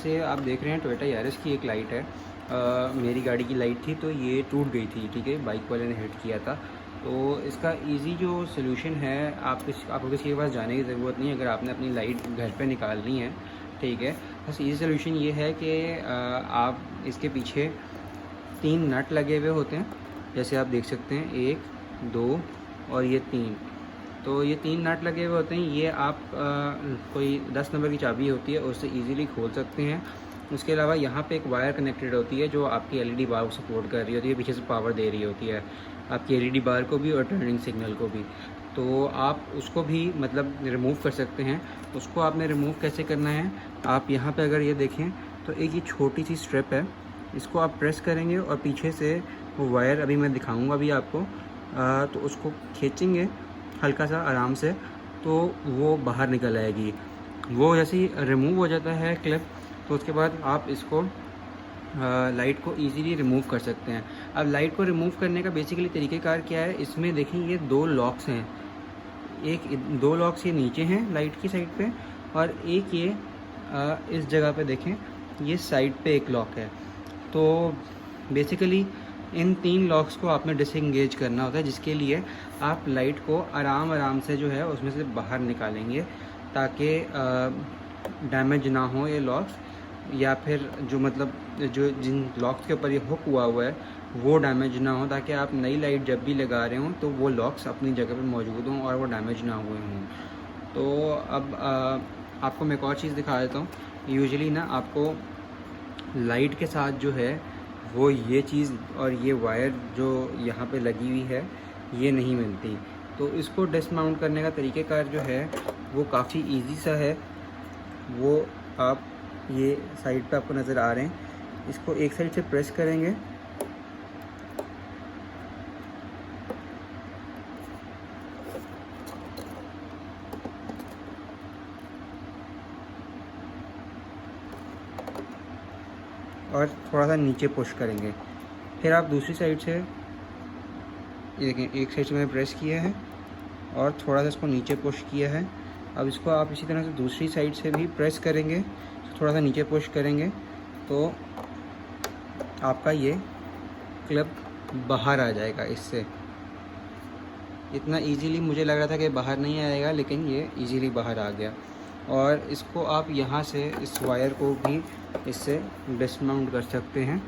जैसे आप देख रहे हैं टोयोटा यारिस की एक लाइट है, मेरी गाड़ी की लाइट थी तो ये टूट गई थी, ठीक है, बाइक वाले ने हिट किया था। तो इसका इजी जो सोल्यूशन है, आपको किसी के पास जाने की ज़रूरत नहीं है अगर आपने अपनी लाइट घर पे निकालनी है, ठीक है। बस इजी सोल्यूशन ये है कि आप इसके पीछे 3 नट लगे हुए होते हैं, जैसे आप देख सकते हैं 1, 2 और ये 3। तो ये 3 नट लगे हुए होते हैं, ये आप कोई 10 नंबर की चाबी होती है उससे इजीली खोल सकते हैं। उसके अलावा यहाँ पे एक वायर कनेक्टेड होती है जो आपकी एलईडी बार को सपोर्ट कर रही होती है, पीछे से पावर दे रही होती है आपकी एलईडी बार को भी और टर्निंग सिग्नल को भी। तो आप उसको भी मतलब रिमूव कर सकते हैं। उसको आपने रिमूव कैसे करना है, आप यहाँ पे अगर ये देखें तो एक ये छोटी सी स्ट्रिप है, इसको आप प्रेस करेंगे और पीछे से वो वायर, अभी मैं दिखाऊंगा अभी आपको, तो उसको खींचेंगे हल्का सा आराम से तो वो बाहर निकल आएगी। वो जैसे ही रिमूव हो जाता है क्लिप, तो उसके बाद आप इसको लाइट को इजीली रिमूव कर सकते हैं। अब लाइट को रिमूव करने का बेसिकली तरीक़ेकार क्या है, इसमें देखें ये 2 लॉक्स हैं, 2 लॉक्स ये नीचे हैं लाइट की साइड पे और एक ये इस जगह पे देखें ये साइड पे एक लॉक है। तो बेसिकली इन 3 लॉक्स को आपने डिसएंगेज करना होता है, जिसके लिए आप लाइट को आराम से जो है उसमें से बाहर निकालेंगे ताकि डैमेज ना हो ये लॉक्स, या फिर जो मतलब जो जिन लॉक्स के ऊपर ये हुक हुआ है वो डैमेज ना हो, ताकि आप नई लाइट जब भी लगा रहे हों तो वो लॉक्स अपनी जगह पे मौजूद हों और वो डैमेज ना हुए हों। तो अब आपको मैं एक और चीज़ दिखा देता हूँ। यूजुअली ना आपको लाइट के साथ जो है वो ये चीज़ और ये वायर जो यहाँ पे लगी हुई है ये नहीं मिलती। तो इसको डिसमाउंट करने का तरीक़ेकार जो है वो काफ़ी इजी सा है। वो आप ये साइड पे आपको नज़र आ रहे हैं, इसको एक साइड से प्रेस करेंगे और थोड़ा सा नीचे पुश करेंगे, फिर आप दूसरी साइड से ये देखें, एक साइड से मैंने प्रेस किया है और थोड़ा सा इसको नीचे पुश किया है। अब इसको आप इसी तरह से दूसरी साइड से भी प्रेस करेंगे, थोड़ा सा नीचे पुश करेंगे तो आपका ये क्लिप बाहर आ जाएगा। इससे इतना इजीली मुझे लग रहा था कि बाहर नहीं आएगा, लेकिन ये इजीली बाहर आ गया। और इसको आप यहाँ से इस वायर को भी इससे डिसमाउंट कर सकते हैं,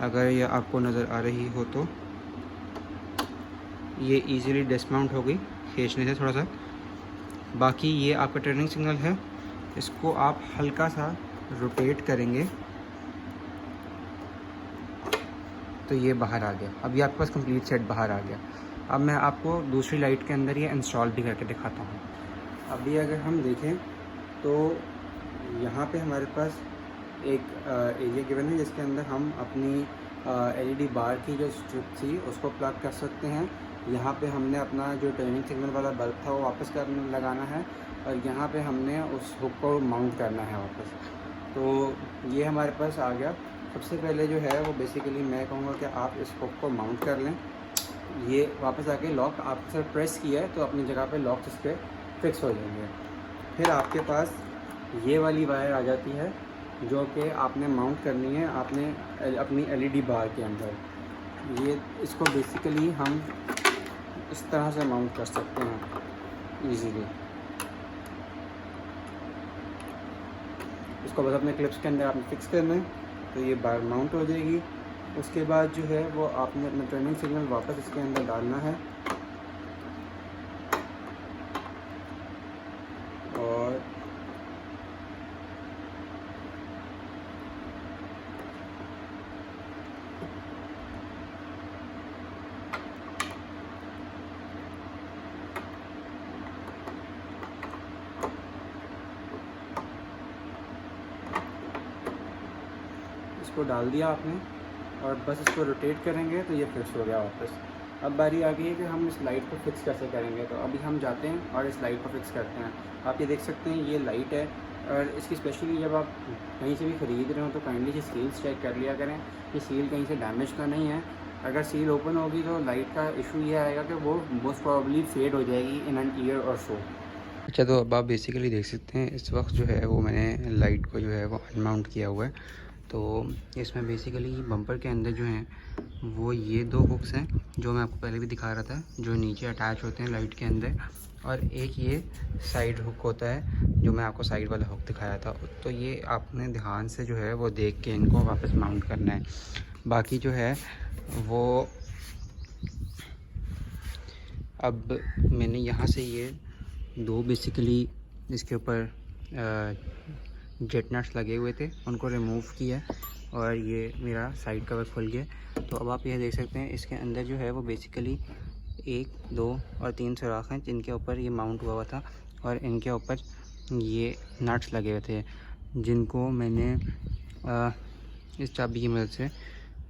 अगर ये आपको नज़र आ रही हो तो ये इजीली डिसमाउंट हो गई खींचने से थोड़ा सा। बाकी ये आपका टर्निंग सिग्नल है, इसको आप हल्का सा रोटेट करेंगे तो ये बाहर आ गया। अब ये आपके पास कंप्लीट सेट बाहर आ गया। अब मैं आपको दूसरी लाइट के अंदर ये इंस्टॉल भी करके दिखाता हूँ। अभी अगर हम देखें तो यहाँ पे हमारे पास एक एरिया गिवन है जिसके अंदर हम अपनी एलईडी बार की जो स्ट्रिप थी उसको प्लग कर सकते हैं। यहाँ पे हमने अपना जो टर्निंग सिग्नल वाला बल्ब था वो वापस लगाना है और यहाँ पे हमने उस हुक को माउंट करना है वापस। तो ये हमारे पास आ गया। सबसे पहले जो है वो बेसिकली मैं कहूँगा कि आप इस हुक को माउंट कर लें। ये वापस आके लॉक आपके साथ प्रेस किया है तो अपनी जगह पे लॉक इस पर फिक्स हो जाएंगे। फिर आपके पास ये वाली वायर आ जाती है जो कि आपने माउंट करनी है आपने अपनी एलईडी बार के अंदर। ये इसको बेसिकली हम इस तरह से माउंट कर सकते हैं इजीली। इसको बस अपने क्लिप्स के अंदर आपने फिक्स करना है तो ये बार माउंट हो जाएगी। उसके बाद जो है वो आपने अपना टर्निंग सिग्नल वापस इसके अंदर डालना है और इसको डाल दिया आपने और बस इसको रोटेट करेंगे तो ये फिक्स हो गया वापस। अब बारी आ गई है कि हम इस लाइट को फिक्स कैसे करेंगे। तो अभी हम जाते हैं और इस लाइट को फिक्स करते हैं। आप ये देख सकते हैं ये लाइट है और इसकी स्पेशली जब आप कहीं से भी ख़रीद रहे हो तो काइंडली ये सील्स चेक कर लिया करें कि सील कहीं से डैमेज तो नहीं है। अगर सील ओपन होगी तो लाइट का इशू ये आएगा कि वो मोस्ट प्रॉब्ली फेड हो जाएगी इन एन ईयर और सो। अच्छा, तो अब आप बेसिकली देख सकते हैं इस वक्त जो है वो मैंने लाइट को जो है वो अनमाउंट किया हुआ है। तो इसमें बेसिकली बम्पर के अंदर जो हैं वो ये 2 हुक्स हैं जो मैं आपको पहले भी दिखा रहा था, जो नीचे अटैच होते हैं लाइट के अंदर, और एक ये साइड हुक होता है जो मैं आपको साइड वाला हुक दिखाया था। तो ये आपने ध्यान से जो है वो देख के इनको वापस माउंट करना है। बाकी जो है वो अब मैंने यहाँ से ये 2 बेसिकली इसके ऊपर जेट नट्स लगे हुए थे, उनको रिमूव किया और ये मेरा साइड कवर खुल गया। तो अब आप ये देख सकते हैं इसके अंदर जो है वो बेसिकली 1, 2 और 3 सुराख हैं जिनके ऊपर ये माउंट हुआ था, और इनके ऊपर ये नट्स लगे हुए थे जिनको मैंने इस चाबी की मदद से,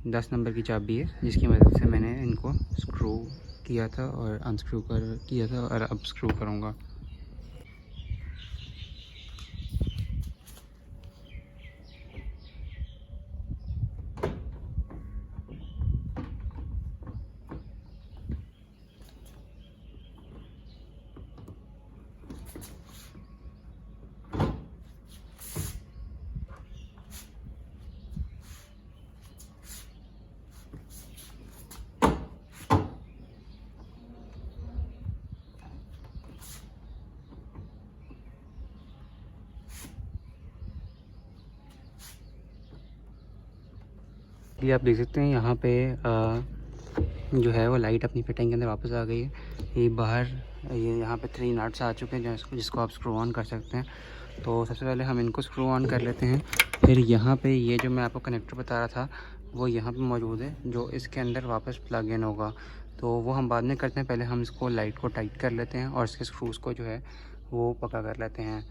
10 नंबर की चाबी है जिसकी मदद से मैंने इनको स्क्रू किया था और अनस्क्रू किया था, और अब स्क्रू करूँगा। ये आप देख सकते हैं यहाँ पे जो है वो लाइट अपनी फिटिंग के अंदर वापस आ गई है। ये बाहर ये यहाँ पे 3 नट्स आ चुके हैं जिसको आप स्क्रू ऑन कर सकते हैं। तो सबसे पहले हम इनको स्क्रू ऑन कर लेते हैं। फिर यहाँ पे ये जो मैं आपको कनेक्टर बता रहा था वो यहाँ पे मौजूद है, जो इसके अंदर वापस प्लग इन होगा। तो वो हम बाद में करते हैं, पहले हम इसको लाइट को टाइट कर लेते हैं और इसके स्क्रूज़ को जो है वो पका कर लेते हैं।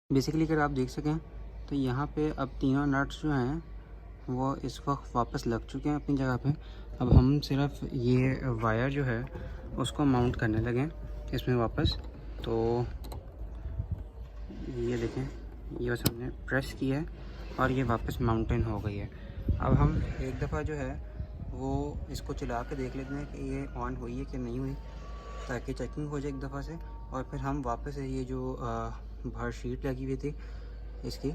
बेसिकली अगर आप देख सकें तो यहाँ पे अब तीनों नट्स जो हैं वो इस वक्त वापस लग चुके हैं अपनी जगह पे। अब हम सिर्फ ये वायर जो है उसको माउंट करने लगे इसमें वापस। तो ये देखें, ये बस हमने प्रेस किया है और ये वापस माउंटेन हो गई है। अब हम एक दफ़ा जो है वो इसको चला के देख लेते हैं कि ये ऑन हुई है कि नहीं हुई, ताकि चेकिंग हो जाए एक दफ़ा से। और फिर हम वापस ये जो बाहर शीट लगी हुई थी इसकी,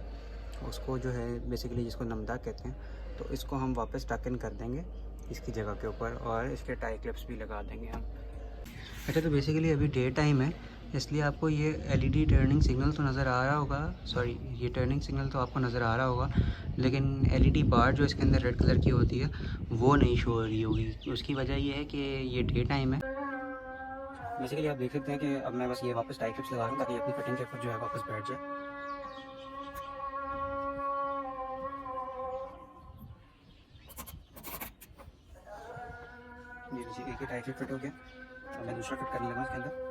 उसको जो है बेसिकली जिसको नमदा कहते हैं, तो इसको हम वापस टक इन कर देंगे इसकी जगह के ऊपर, और इसके टाई क्लिप्स भी लगा देंगे हम। अच्छा, तो बेसिकली अभी डे टाइम है, इसलिए आपको ये एलईडी टर्निंग सिग्नल तो नज़र आ रहा होगा, सॉरी ये टर्निंग सिग्नल तो आपको नज़र आ रहा होगा, लेकिन एलईडी बार जो इसके अंदर रेड कलर की होती है वो नहीं शो हो रही होगी। उसकी वजह ये है कि ये डे टाइम है। बेसिकली आप देख सकते हैं कि अब मैं बस ये वापस टाई क्लिप्स लगा रहा हूँ ताकि अपनी फिटिंग के ऊपर जो है वापस बैठ जाए। ये लीजिए, एक ही टाई क्लिप फिट हो गया, अब मैं दूसरा फिट करने लगा इसके अंदर।